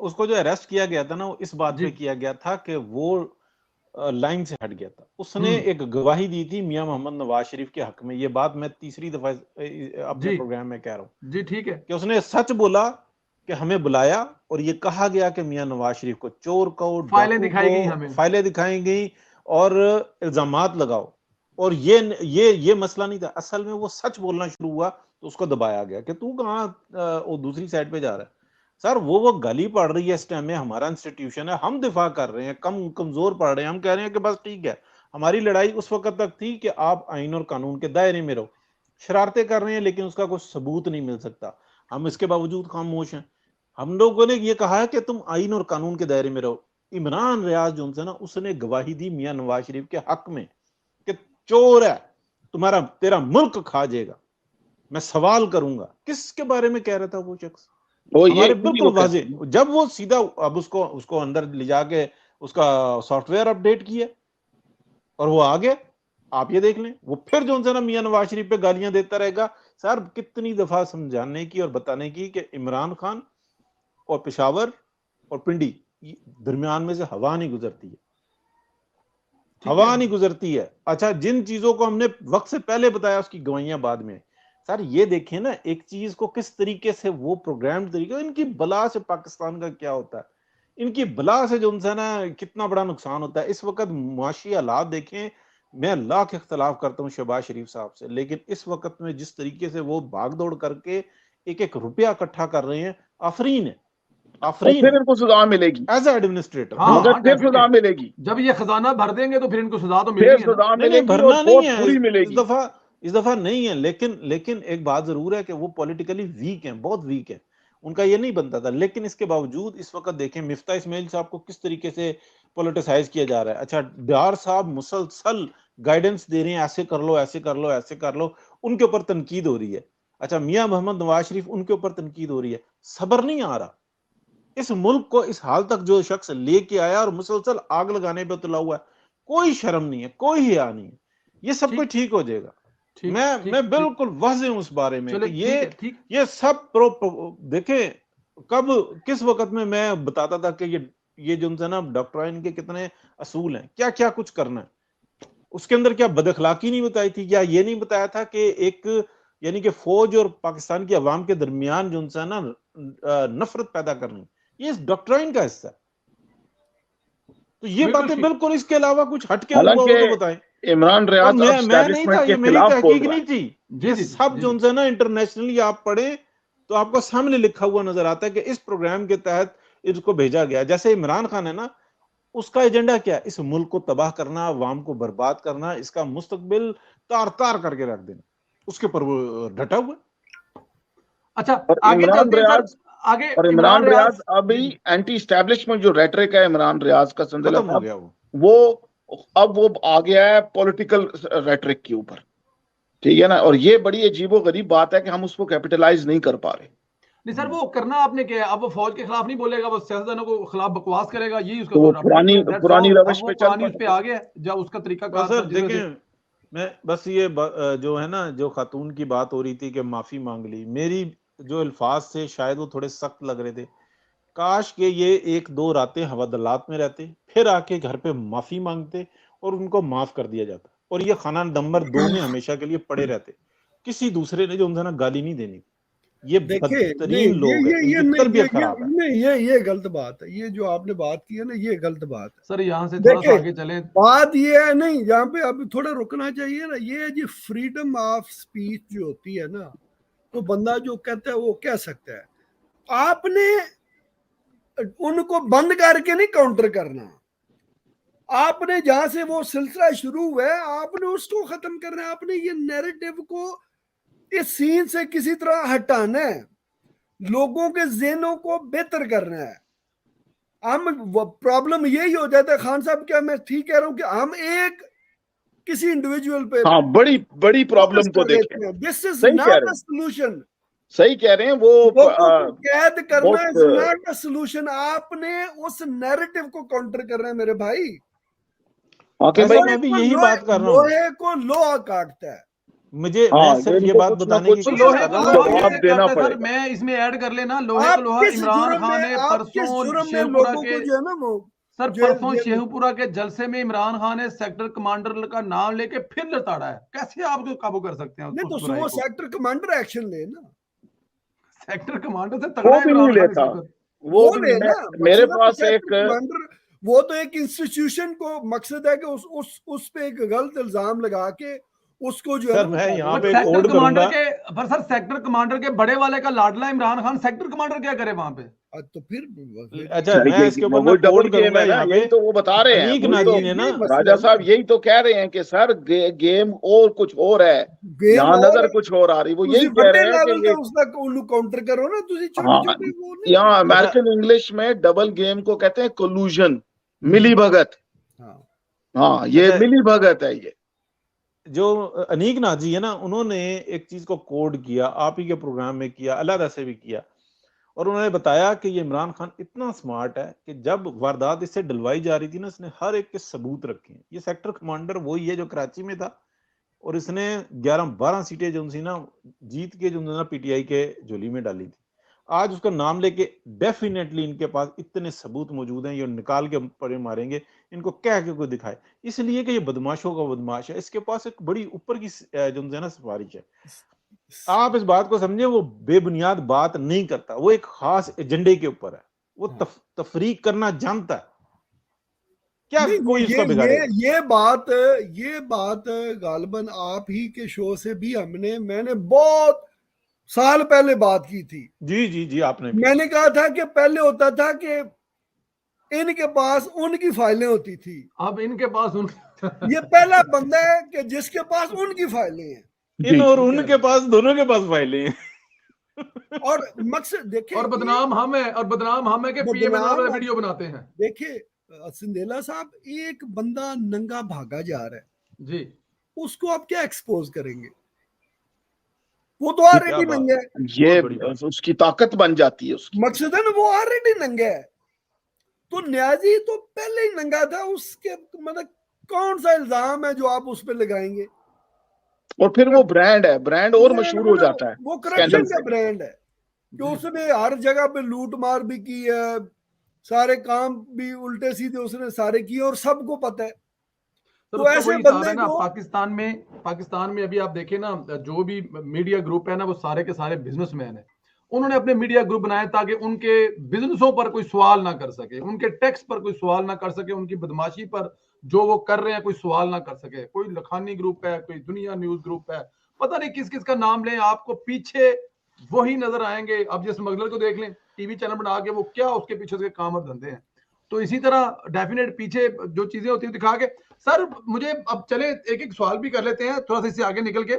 उसको जो अरेस्ट किया गया था ना, वो इस बात जी। पे किया गया था कि वो लाइन से हट गया था। उसने एक गवाही दी थी मियां मोहम्मद नवाज शरीफ के हक में। ये बात मैं तीसरी दफा अपने जी प्रोग्राम में कह रहा हूँ जी, ठीक है। कि उसने सच बोला कि हमें बुलाया और ये कहा गया कि मियां नवाज शरीफ को चोर को, फाइलें डाकू दिखाई गई को, हमें। फाइलें दिखाई गई और इल्जामात लगाओ। और ये मसला नहीं था। असल में वो सच बोलना शुरू हुआ तो उसको दबाया गया कि तू कहाँ वो दूसरी साइड पे जा रहा है। सर वो गाली पड़ रही है इस टाइम में, हमारा इंस्टीट्यूशन है, हम दिफा कर रहे हैं, कमजोर पड़ रहे हैं, हम कह रहे हैं कि बस ठीक है। हमारी लड़ाई उस वक्त तक थी कि आप आइन और कानून के दायरे में रहो। शरारतें कर रहे हैं लेकिन उसका कोई सबूत नहीं मिल सकता, हम इसके बावजूद खामोश हैं। हम लोगों ने ये कहा है कि तुम आइन और कानून के दायरे में रहो। इमरान रियाज जो ना, उसने गवाही दी मियां नवाज शरीफ के हक में कि चोर है, तेरा मुल्क खा जाएगा। मैं सवाल करूंगा किसके बारे में कह रहा था वो शख्स? वो ये हमारे वो बिल्कुल वाजे। जब वो सीधा अब उसको अंदर ले जाके उसका सॉफ्टवेयर अपडेट किया और वो आ गया। आप ये देख लें, वो फिर जो ना मियां नवाज शरीफ पे गालियां देता रहेगा। सर कितनी दफा समझाने की और बताने की कि इमरान खान और पेशावर और पिंडी दरमियान में से हवा नहीं गुजरती है, हवा नहीं गुजरती है। अच्छा, जिन चीजों को हमने वक्त से पहले बताया उसकी गवाहियां बाद में। सर ये देखें ना, एक चीज को किस तरीके से वो प्रोग्राम तरीके, इनकी बला से पाकिस्तान का क्या होता है, इनकी बला से जो उनसे ना कितना बड़ा नुकसान होता है। इस वक्त मुआशी हालात देखें, मैं लाख इख्तलाफ करता हूँ शहबाज शरीफ साहब से, लेकिन इस वक्त में जिस तरीके से वो भाग दौड़ करके एक एक रुपया इकट्ठा कर रहे हैं, आफरीन है, आफरीन फिर इनको सजा मिलेगी एज एडमिनिस्ट्रेटर। मगर फिर सजा मिलेगी। जब ये खजाना भर देंगे तो फिर इनको सजा तो फिर मिलनी है ना। सजा नहीं मिलेगी और भरना नहीं बहुत है बुरी इस मिलेगी। दफा नहीं है। लेकिन एक बात जरूर है कि वो पॉलिटिकली वीक हैं, बहुत वीक है, उनका ये नहीं बनता था। लेकिन इसके बावजूद इस वक्त देखें मिफ्ता इस्माइल साहब को किस तरीके से पॉलिटिसाइज किया जा रहा है। अच्छा, डार साहब मुसलसल गाइडेंस दे रहे हैं, ऐसे कर लो, ऐसे कर लो, ऐसे कर लो, उनके ऊपर तनकीद हो रही है। अच्छा, मियां मोहम्मद नवाज शरीफ, उनके ऊपर तनकीद हो रही है। सब्र नहीं आ रहा। इस मुल्क को इस हाल तक जो शख्स लेके आया और मुसलसल आग लगाने पे तुला हुआ है, कोई शर्म नहीं है, कोई हिया नहीं है। ये सब कुछ ठीक हो जाएगा। मैं बिल्कुल वाज़ेह हूं उस बारे में कि ये सब देखें, कब किस वक्त में मैं बताता था कि ये जो उनसे ना डॉक्ट्राइन के कितने असूल हैं, क्या क्या कुछ करना है। उसके अंदर क्या बदअखलाकी नहीं बताई थी, या ये नहीं बताया था कि एक यानी कि फौज और पाकिस्तान की अवाम के दरमियान जो उनसे ना नफरत पैदा करनी, ये इस डॉक्ट्राइन का हिस्सा है। तो ये बातें बिल्कुल इसके अलावा कुछ हटके हुआ हो तो बताएं। इमरान रियाज और मैं नहीं था, ये मेरी तहकीक नहीं थी, ये सब जो उनसे ना इंटरनेशनली आप पढ़े तो आपको सामने लिखा हुआ नजर आता है कि इस प्रोग्राम के तहत इसको भेजा गया। जैसे इमरान खान है ना, उसका एजेंडा क्या है? इस मुल्क को तबाह करना, अवाम को बर्बाद करना, इसका मुस्तकबिल तार तार करके रख देना, उसके ऊपर वो डटा हुआ। अच्छा, आगे चलते हैं सर। आगे और इमरान रियाज अभी एंटी एस्टैब्लिशमेंट जो रेटरिक है इमरान रियाज का खत्म हो गया। वो अब वो आ गया है पॉलिटिकल रेटरिक के ऊपर, ठीक है ना। और ये बड़ी अजीबोगरीब बात है कि हम उसको कैपिटलाइज नहीं कर पा रहे। नहीं सर, वो करना आपने क्या है? अब वो फौज के खिलाफ नहीं बोलेगा, वो सियासतदानों को खिलाफ बकवास करेगा, यही उसका तो पुरानी रवश पे चल पे आ गया जब उसका तरीका कार था। देखें, मैं बस ये जो है ना, जो खातून की बात हो रही थी कि माफी मांग ली, मेरी जो अल्फाज थे शायद वो थोड़े सख्त लग रहे थे। काश के ये एक दो रातें हवादलात में रहते, फिर आके घर पे माफी मांगते और उनको माफ कर दिया जाता, और ये खाना नंबर 2 में हमेशा के लिए पड़े रहते। किसी दूसरे ने जो उनसे ना गाली नहीं देनी। ये बदतरीन लोग हैं, इनकी तरबियत खराब है। ये गलत बात है। ये जो आपने बात की है ना, ये गलत बात है सर। यहाँ से थोड़ा सा आगे चले, बात ये है नहीं, यहाँ पे अब थोड़ा रुकना चाहिए ना। ये जी फ्रीडम ऑफ स्पीच जो होती है ना, तो बंदा जो कहता है वो कह सकता है। आपने उनको बंद करके नहीं काउंटर करना, आपने जहां से वो सिलसिला शुरू हुआ है आपने उसको खत्म करना है। आपने ये नैरेटिव को इस सीन से किसी तरह हटाना है, लोगों के ज़हनों को बेहतर करना है। हम प्रॉब्लम यही हो जाता है खान साहब, क्या मैं ठीक कह रहा हूं कि हम एक किसी इंडिविजुअल पे बड़ी प्रॉब्लम को देखें। This is not a solution. सही कह रहे हैं वो। कैद करना इज नॉट अ सॉल्यूशन। आपने उस नैरेटिव को काउंटर करना है मेरे भाई। मैं भी यही बात कर रहा हूं। लोहे को लोहा काटता है। मुझे हाँ, मैं सिर्फ ये इनको बात कुछ ना बताने की कुछ तो कोशिश लोहे कर को रहा लोहा हूँ। जवाब कैसे देना करते हैं सर? पड़ेगा। मैं इसमें ऐड कर लेना, लोहे आप को लोहा किस इमरान जुर्म खान में ने आप किस परसों जुर्म में शेखपुरा लोगों के को जो है ना वो सर जेल परसों जेल शेखपुरा के जलसे में इमरान खान ने सेक्टर कमांडर का नाम लेके फिर लताड़ा है। कैसे आप उसको काबू कर सकते हैं नहीं उस तो बुराई वो को? सेक्टर कमांडर एक्शन ले ना, सेक्टर कमांडर से वो तगड़ा है भी नहीं इमरान खान इस लेता, वक्त। वो वो भी ले ना। मेरे मकसद है पास सेक्टर एक कमांडर, वो तो एक इंस्टीट्यूशन को मकसद है कि उस पे एक गलत इल्जाम लगा के उसको जो है सर ना वो मैं यहाँ बट पे एक सेक्टर कोड कमांडर करूंगा। के पर सर सेक्टर कमांडर के बड़े वाले का लाडला इमरान खान सेक्टर कमांडर क्या करे वहां पे? तो फिर अच्छा मैं इसके ऊपर ना वो डबल कोड गेम करूंगा है ना, यहाँ यही पे। तो वो बता रहे हैं, अनीक वही तो नाजी ने ना, ये मसला राजा है साहब ना। यही तो कह रहे हैं कि सर गेम और कुछ और है, गेम यहाँ और नजर कुछ और आ रही। वो यही ਤੁਸੀਂ कह ਵੱਡੇ रहे हैं ਲੈਵਲ कि ਤੇ ये ਉਸਦਾ ਉਹਨੂੰ काउंटर करो ना, ਤੁਸੀਂ छोटे हाँ, छोटे वो नहीं यहाँ करते। अमेरिकन इंग्लिश में डबल गेम को कहते हैं कोलूजन, मिली भगत। हाँ हाँ, ये अच्छा मिली भगत है ये। जो अनीक नाजी है ना, उन्होंने एक चीज को कोड किया, आप ही के प्रोग्राम में किया, अलहदा से भी किया, और उन्होंने बताया कि ये इमरान खान इतना स्मार्ट है कि जब वारदात इससे डलवाई जा रही थी ना, इसने हर एक के सबूत रखे हैं। ये सेक्टर कमांडर वही है जो कराची में था, और इसने 11-12 सीटें जो थी ना जीत के जो ना पीटीआई के झोली में डाली थी। आज उसका नाम लेके डेफिनेटली इनके पास इतने सबूत मौजूद हैं, ये निकाल के परे मारेंगे, इनको कह के कोई दिखाए, इसलिए कि ये बदमाशों का बदमाश है। इसके पास एक बड़ी ऊपर की जो है ना सिफारिश है। आप इस बात को समझे, वो बेबुनियाद बात नहीं करता, वो एक खास एजेंडे के ऊपर है, वो तफरीक करना जानता है। क्या नहीं, कोई उसका बिगाड़ेगा? ये बात गालिबन आप ही के शो से भी मैंने बहुत साल पहले बात की थी। जी जी जी, आपने भी। मैंने कहा था कि पहले होता था कि इनके पास उनकी फाइलें होती थी, अब इनके पास ये पहला बंदा है कि जिसके पास उनकी फाइलें हैं, इन और उनके पास, दोनों के पास फाइलें हैं। और मकसद देखे, और बदनाम हम है, और बदनाम हम है कि पीएमएल वाले बदनाम वीडियो बनाते हैं। देखिए सिंदेला साहब, एक बंदा नंगा भागा जा रहा है, जी उसको आप क्या एक्सपोज करेंगे? वो तो ऑलरेडी नंगा है। ये उसकी ताकत बन जाती है उसकी। मकसद है ना, वो ऑलरेडी नंगा है, तो न्याजी तो पहले ही नंगा था, उसके मतलब कौन सा इल्जाम है जो आप उस पर लगाएंगे? और फिर वो ब्रांड है, ब्रांड और मशहूर हो जाता है। वो करप्शन स्कैंडल का से ब्रांड है कि उसने हर जगह पे लूट मार भी की है, सारे काम भी उल्टे सीधे उसने सारे किए, और सबको पता है। तो ऐसे वही हिसाब बंदे है ना। को पाकिस्तान में अभी आप देखें ना, जो भी मीडिया ग्रुप है ना, वो सारे के सारे बिजनेसमैन है। उन्होंने अपने मीडिया ग्रुप बनाए ताकि उनके बिजनेसों पर कोई सवाल ना कर सके, उनके टैक्स पर कोई सवाल ना कर सके, उनकी बदमाशी पर जो वो कर रहे हैं कोई सवाल ना कर सके। कोई लखानी ग्रुप है, कोई दुनिया न्यूज ग्रुप है, पता नहीं किस किस का नाम लें, आपको पीछे वही नजर आएंगे। अब जिस स्मगलर को देख लें, टीवी चैनल बना के, वो क्या उसके पीछे उसके काम और धंधे हैं। तो इसी तरह डेफिनेट पीछे जो चीजें होती है दिखा के। सर मुझे अब चले एक एक सवाल भी कर लेते हैं, थोड़ा सा इससे आगे निकल के।